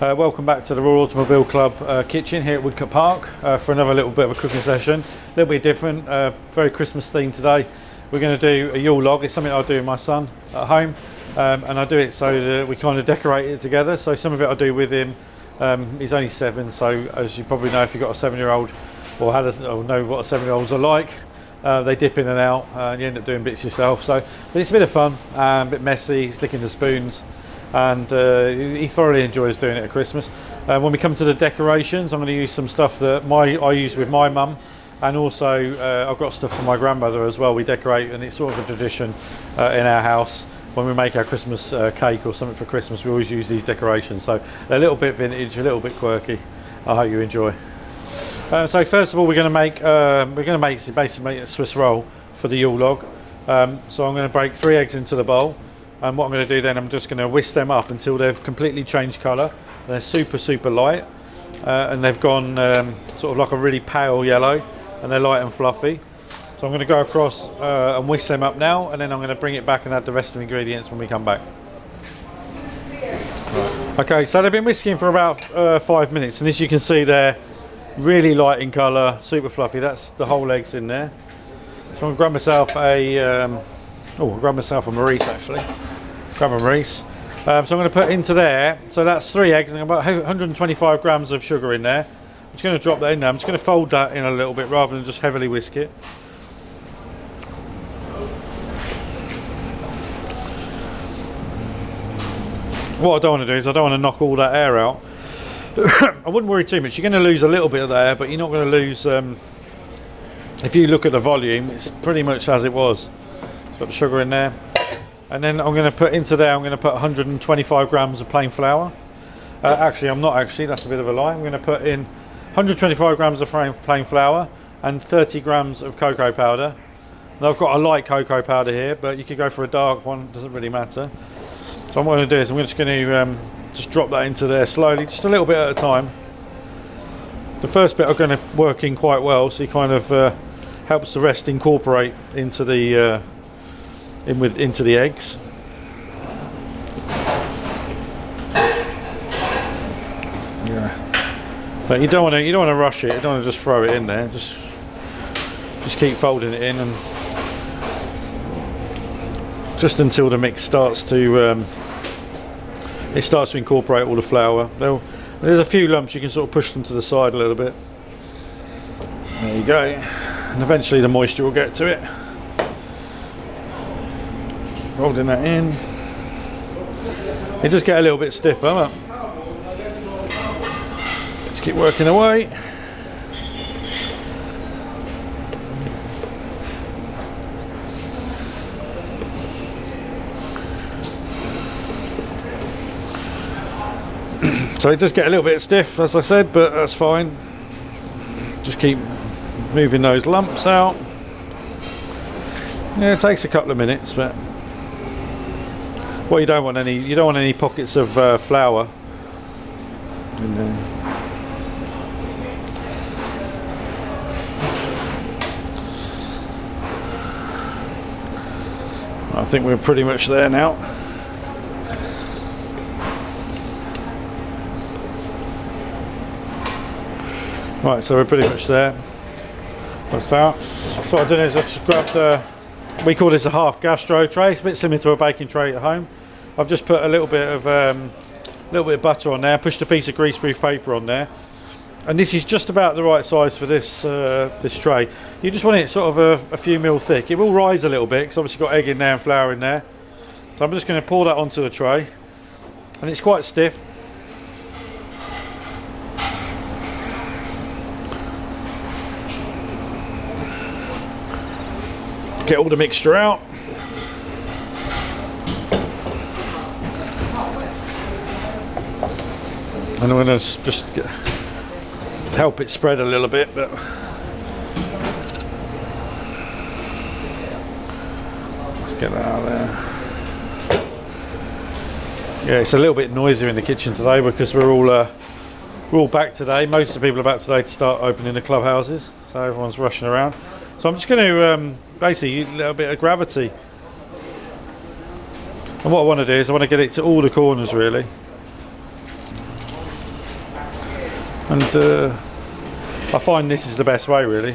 Welcome back to the Royal Automobile Club kitchen here at Woodcut Park for another little bit of a cooking session. A little bit different, very Christmas themed today. We're going to do a Yule log. It's something I do with my son at home, and I do it so that we kind of decorate it together. So some of it I do with him. He's only 7, so as you probably know, if you've got a 7-year-old or know what a 7-year-olds are like, they dip in and out and you end up doing bits yourself. But it's a bit of fun, a bit messy. He's licking the spoons, and he thoroughly enjoys doing it at Christmas. When we come to the decorations, I'm going to use some stuff that I use with my mum, and also I've got stuff for my grandmother as well. We decorate, and it's sort of a tradition in our house. When we make our Christmas cake or something for Christmas, we always use these decorations. So they're a little bit vintage, a little bit quirky. I hope you enjoy. So first of all, we're going to make a Swiss roll for the Yule log. So I'm going to break 3 eggs into the bowl. And what I'm going to do then, I'm just going to whisk them up until they've completely changed colour. They're super light, and they've gone sort of like a really pale yellow, and they're light and fluffy. So I'm going to go across and whisk them up now, and then I'm going to bring it back and add the rest of the ingredients when we come back. Right. Okay, so they've been whisking for about 5 minutes, and as you can see, they're really light in colour, super fluffy. That's the whole eggs in there. So I'm going to grab myself a Maurice actually. Grab a Maurice. So I'm going to put into there, so that's 3 eggs and about 125 grams of sugar in there. I'm just going to drop that in there. I'm just going to fold that in a little bit rather than just heavily whisk it. What I don't want to do is I don't want to knock all that air out. I wouldn't worry too much. You're going to lose a little bit of the air, but you're not going to lose, if you look at the volume, it's pretty much as it was. It's got the sugar in there. And then I'm going to put into there, I'm going to put 125 grams of plain flour. Actually, I'm not actually, that's a bit of a lie. I'm going to put in 125 grams of plain flour and 30 grams of cocoa powder. Now I've got a light cocoa powder here, but you could go for a dark one, doesn't really matter. So what I'm going to do is I'm just going to just drop that into there slowly, just a little bit at a time. The first bit are going to work in quite well, so you kind of helps the rest incorporate into the into the eggs. Yeah. But you don't want to rush it. You don't want to just throw it in there. Just keep folding it in, and just until the mix starts to incorporate all the flour. There's a few lumps, you can sort of push them to the side a little bit. There you go. And eventually the moisture will get to it. Folding that in. It does get a little bit stiffer, but let's keep working away. So it does get a little bit stiff, as I said, but that's fine. Just keep moving those lumps out. Yeah, it takes a couple of minutes, but you don't want any pockets of flour in there. I think we're pretty much there now. Right, so we're pretty much there. That's flour. So what I've done is I've just grabbed we call this a half gastro tray. It's a bit similar to a baking tray at home. I've just put a little bit of butter on there, pushed a piece of greaseproof paper on there, and this is just about the right size for this this tray. You just want it sort of a few mil thick. It will rise a little bit because obviously got egg in there and flour in there. So I'm just going to pour that onto the tray, and it's quite stiff. Get all the mixture out. And I'm going to just help it spread a little bit, but let's get that out there. Yeah, it's a little bit noisier in the kitchen today because we're all back today. Most of the people are back today to start opening the clubhouses, so everyone's rushing around. So I'm just going to basically a little bit of gravity. And what I want to do is I want to get it to all the corners really. And I find this is the best way, really.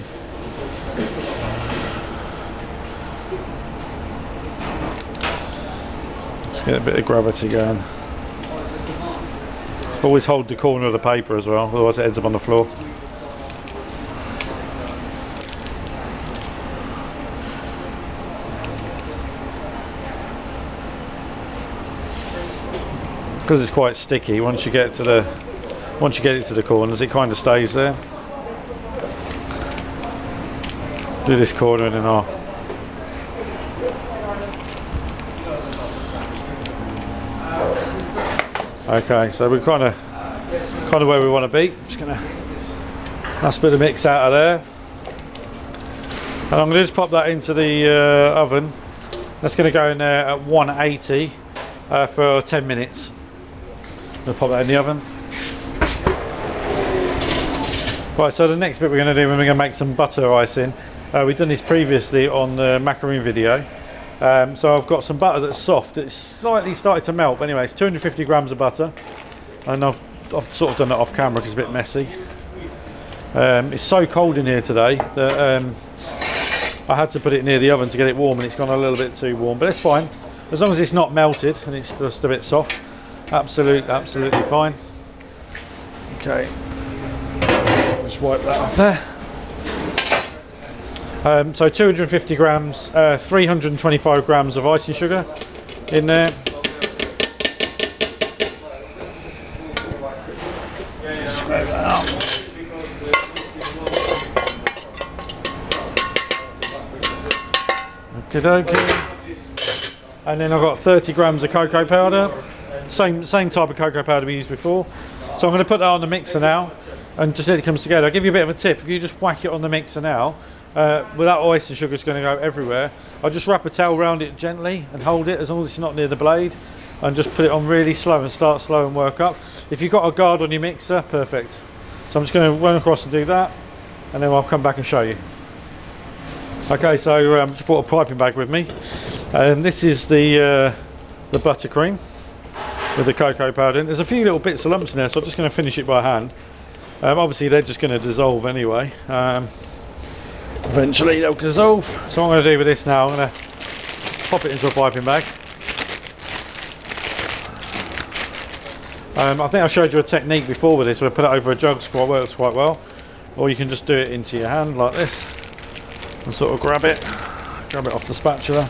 Let's get a bit of gravity going. Always hold the corner of the paper as well, otherwise it ends up on the floor. Because it's quite sticky, once you get it to the corners, it kind of stays there. Do this corner and then I'll. Okay, so we're kind of where we want to be. Just gonna nice bit of mix out of there, and I'm going to just pop that into the oven. That's going to go in there at 180 for 10 minutes. I'm going to pop that in the oven. Right, so the next bit we're going to do, we're going to make some butter icing. We've done this previously on the macaroon video. So I've got some butter that's soft. It's slightly started to melt, but anyway, it's 250 grams of butter, and I've sort of done it off camera because it's a bit messy. It's so cold in here today that I had to put it near the oven to get it warm, and it's gone a little bit too warm, but it's fine as long as it's not melted and it's just a bit soft. Absolutely fine. Okay, just wipe that off there. So 250 grams, 325 grams of icing sugar in there. Scrape that out. Okie dokie. And then I've got 30 grams of cocoa powder. Same type of cocoa powder we used before. So I'm going to put that on the mixer now and just let it come together. I'll give you a bit of a tip. If you just whack it on the mixer now, without icing sugar, it's going to go everywhere. I'll just wrap a towel around it gently and hold it as long as it's not near the blade, and just put it on really slow and start slow and work up. If you've got a guard on your mixer, perfect. So I'm just going to run across and do that, and then I'll come back and show you. Okay, so just brought a piping bag with me, and this is the buttercream with the cocoa powder in. There's a few little bits of lumps in there, so I'm just going to finish it by hand. Obviously they're just going to dissolve anyway. Eventually they'll dissolve. So what I'm going to do with this now, I'm going to pop it into a piping bag. I think I showed you a technique before with this where I put it over a jug, works quite well. Or you can just do it into your hand like this and sort of grab it off the spatula.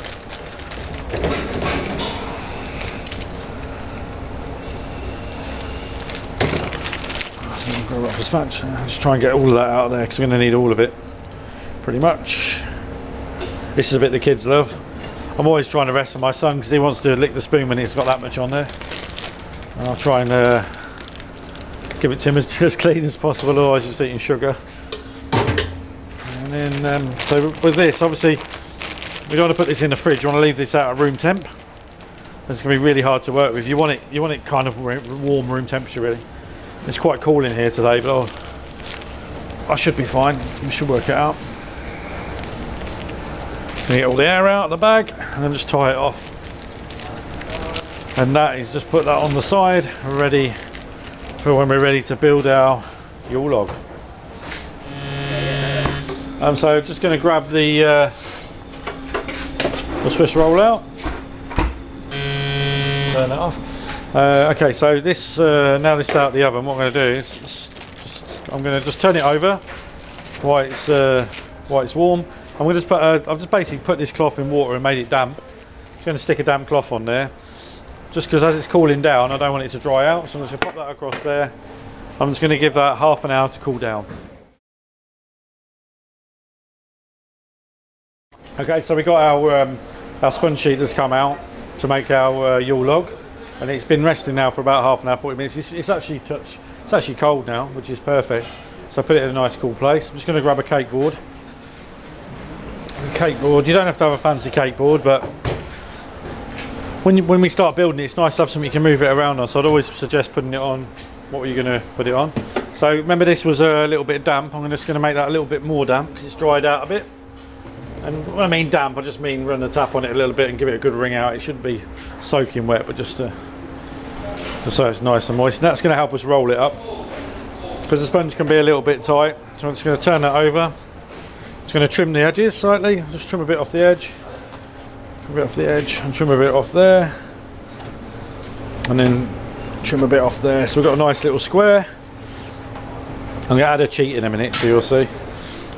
So grab it off the spatula. Just try and get all of that out of there because we're going to need all of it. Pretty much. This is a bit the kids love. I'm always trying to wrestle my son because he wants to lick the spoon when it's got that much on there. And I'll try and give it to him as clean as possible, otherwise he's just eating sugar. And then, so with this, obviously, we don't want to put this in the fridge. You want to leave this out at room temp. It's going to be really hard to work with. You want it kind of warm room temperature, really. It's quite cool in here today, but I should be fine. We should work it out. Get all the air out of the bag and then just tie it off. And that is just put that on the side, ready for when we're ready to build our Yule log. So just going to grab the Swiss roll out, turn it off. Okay, so this now this is out of the oven. What I'm going to do is I'm going to just turn it over while it's warm. I'm going to just put I've just basically put this cloth in water and made it damp. I'm just going to stick a damp cloth on there, just because as it's cooling down, I don't want it to dry out. So I'm just going to pop that across there. I'm just going to give that half an hour to cool down. Okay, so we got our sponge sheet that's come out to make our Yule log, and it's been resting now for about half an hour, 40 minutes. It's actually cold now, which is perfect. So I put it in a nice cool place. I'm just going to grab a cake board. You don't have to have a fancy cake board, but when we start building it, it's nice to have something you can move it around on. So I'd always suggest putting it on. What were you going to put it on? So remember, this was a little bit damp. I'm just going to make that a little bit more damp because it's dried out a bit. And when I mean damp, I just mean run the tap on it a little bit and give it a good wring out. It shouldn't be soaking wet, but just so it's nice and moist. And that's going to help us roll it up. because the sponge can be a little bit tight. So I'm just going to turn that over. Just going to trim the edges slightly. Just trim a bit off the edge. Trim a bit off the edge and trim a bit off there. And then trim a bit off there. So we've got a nice little square. I'm going to add a cheat in a minute, so you'll see.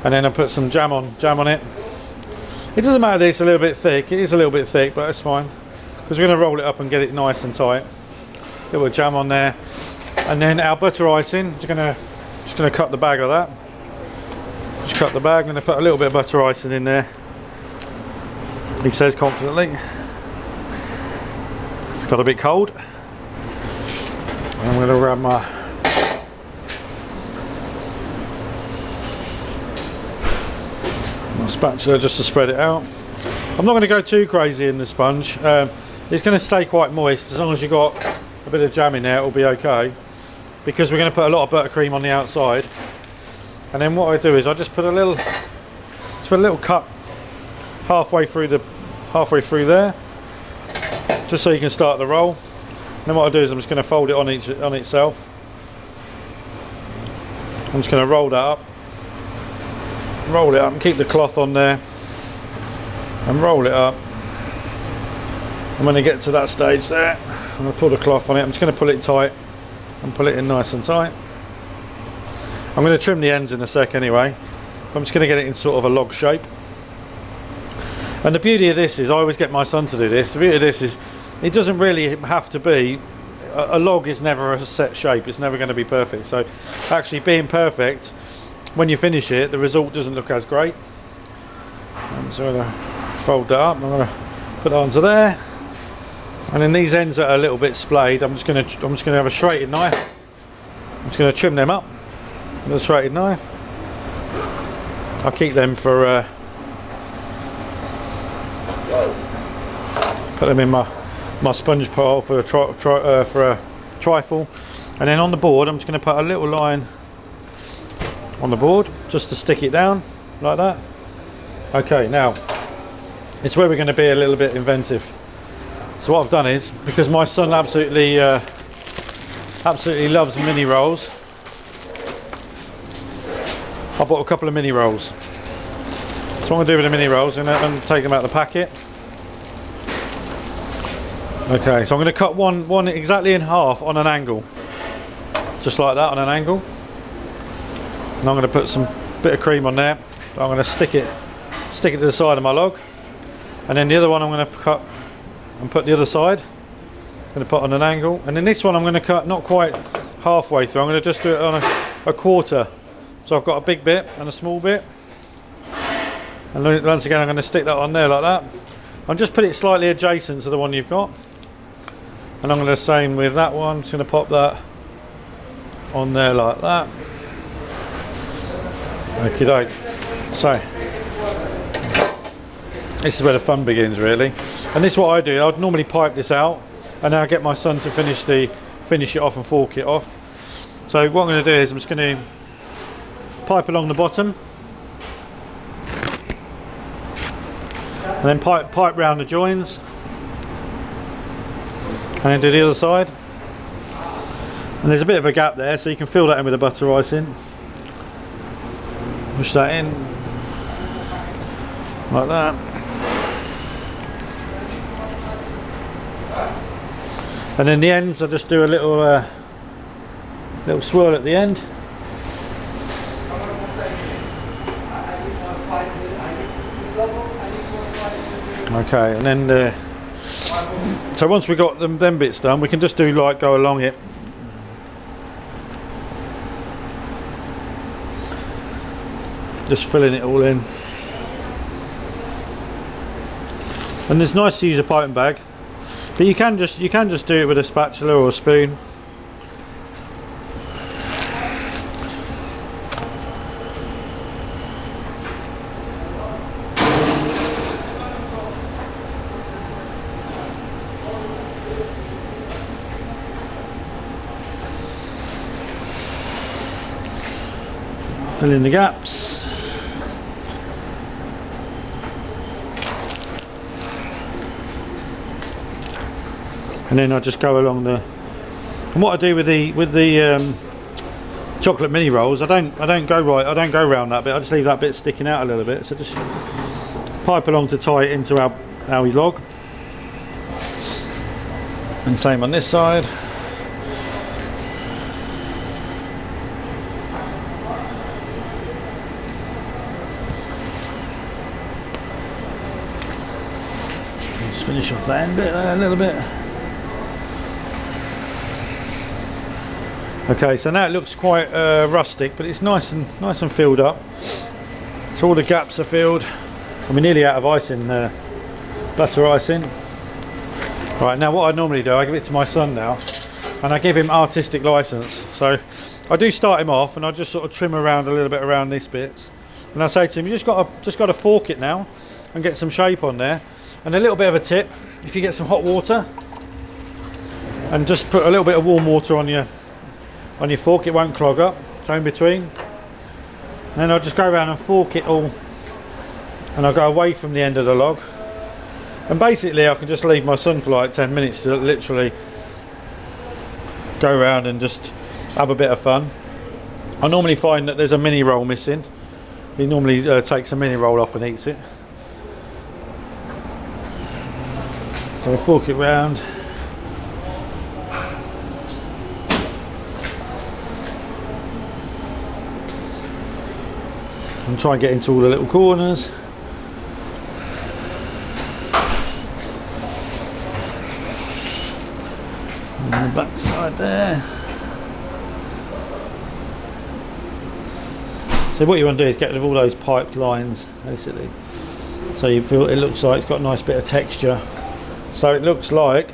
And then I'll put some jam on it. It doesn't matter that it's a little bit thick. It is a little bit thick, but that's fine. Because we're going to roll it up and get it nice and tight. A little bit of jam on there. And then our butter icing, just going to cut the bag of that. Just cut the bag, and I put a little bit of butter icing in there. He says confidently. It's got a bit cold. I'm going to grab my spatula just to spread it out. I'm not going to go too crazy in the sponge. It's going to stay quite moist. As long as you've got a bit of jam in there, it'll be okay. Because we're going to put a lot of buttercream on the outside. And then what I do is I just put a little cut halfway through there, just so you can start the roll. And then what I do is I'm just going to fold it on itself. I'm just going to roll it up and keep the cloth on there and roll it up. And when I get to that stage there, I'm going to pull the cloth on it. I'm just going to pull it tight and pull it in nice and tight. I'm going to trim the ends in a sec anyway. I'm just going to get it in sort of a log shape. And the beauty of this is, I always get my son to do this, the beauty of this is it doesn't really have to be, a log is never a set shape, it's never going to be perfect. So actually being perfect, when you finish it, the result doesn't look as great. So I'm going to fold that up, I'm going to put that onto there. And then these ends that are a little bit splayed, I'm just going to have a serrated knife. I'm just going to trim them up with a serrated knife. I'll keep them for put them in my sponge pile for a trifle. And then on the board, I'm just going to put a little line on the board just to stick it down like that. Okay, now it's where we're going to be a little bit inventive. So what I've done is, because my son absolutely loves mini rolls, I bought a couple of mini rolls. So what I'm going to do with the mini rolls, I'm going to take them out of the packet. Okay, so I'm going to cut one exactly in half on an angle, just like that, on an angle. And I'm going to put some bit of cream on there. I'm going to stick it to the side of my log, and then the other one I'm going to cut and put the other side. I'm going to put on an angle, and then this one I'm going to cut not quite halfway through. I'm going to just do it on a quarter. So I've got a big bit and a small bit, and once again I'm going to stick that on there like that. I'll just put it slightly adjacent to the one you've got, and I'm going to do the same with that one. I'm just going to pop that on there like that. Okie doke. So this is where the fun begins, really. And this is what I do. I'd normally pipe this out, and then I get my son to finish it off and fork it off. So what I'm going to do is I'm just going to pipe along the bottom, and then pipe round the joins, and then do the other side. And there's a bit of a gap there, so you can fill that in with the butter icing. Push that in like that. And then the ends, I'll just do a little swirl at the end. Okay, and then so once we got them bits done, we can just do like go along it. Just filling it all in. And it's nice to use a piping bag, but you can just do it with a spatula or a spoon. Fill in the gaps. And then I just go along the. And what I do with the chocolate mini rolls, I don't go around that bit. I just leave that bit sticking out a little bit. So just pipe along to tie it into our log. And same on this side. Just finish off that end bit there a little bit. Okay, so now it looks quite rustic, but it's nice and filled up. So all the gaps are filled. And we're nearly out of icing, butter icing. Right, now what I normally do, I give it to my son now, and I give him artistic license. So I do start him off, and I just sort of trim around a little bit around these bits. And I say to him, you just got to fork it now, and get some shape on there. And a little bit of a tip: if you get some hot water, and just put a little bit of warm water on your fork, it won't clog up. So in between, and then I'll just go around and fork it all, and I'll go away from the end of the log. And basically I can just leave my son for like 10 minutes to literally go around and just have a bit of fun. I normally find that there's a mini roll missing. He normally takes a mini roll off and eats it. So I fork it round. And try and get into all the little corners. On the back side there. So what you want to do is get rid of all those piped lines, basically. So you feel it looks like it's got a nice bit of texture. So it looks like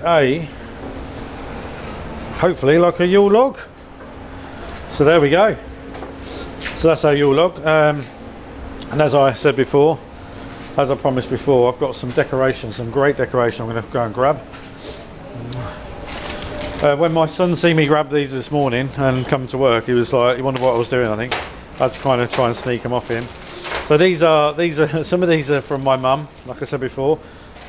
hopefully like a Yule log. So there we go. So that's our Yule log. And as I said before, as I promised before, I've got some decoration, some great decoration I'm going to go and grab. When my son see me grab these this morning and come to work, he was like, he wondered what I was doing. I think I had to kind of try and sneak them off him. So these are some of these are from my mum, like I said before,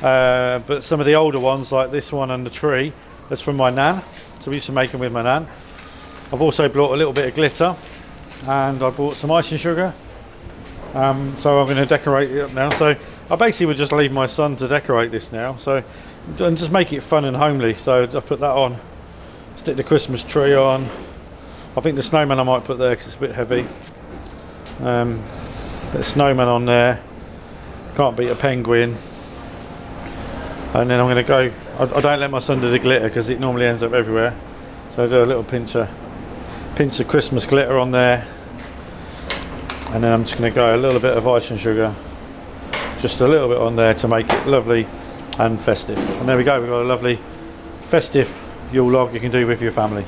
but some of the older ones, like this one and the tree, that's from my nan. So we used to make them with my nan. I've also brought a little bit of glitter, and I bought some icing sugar. So I'm going to decorate it up now. So I basically would just leave my son to decorate this now. So and just make it fun and homely. So I put that on. Stick the Christmas tree on. I think the snowman I might put there because it's a bit heavy. Put a snowman on there. Can't beat a penguin. And then I'm going to go. I don't let my son do the glitter because it normally ends up everywhere. So I do a little pinch of Christmas glitter on there. And then I'm just going to go a little bit of icing sugar, just a little bit on there to make it lovely and festive. And there we go. We've got a lovely festive Yule log you can do with your family.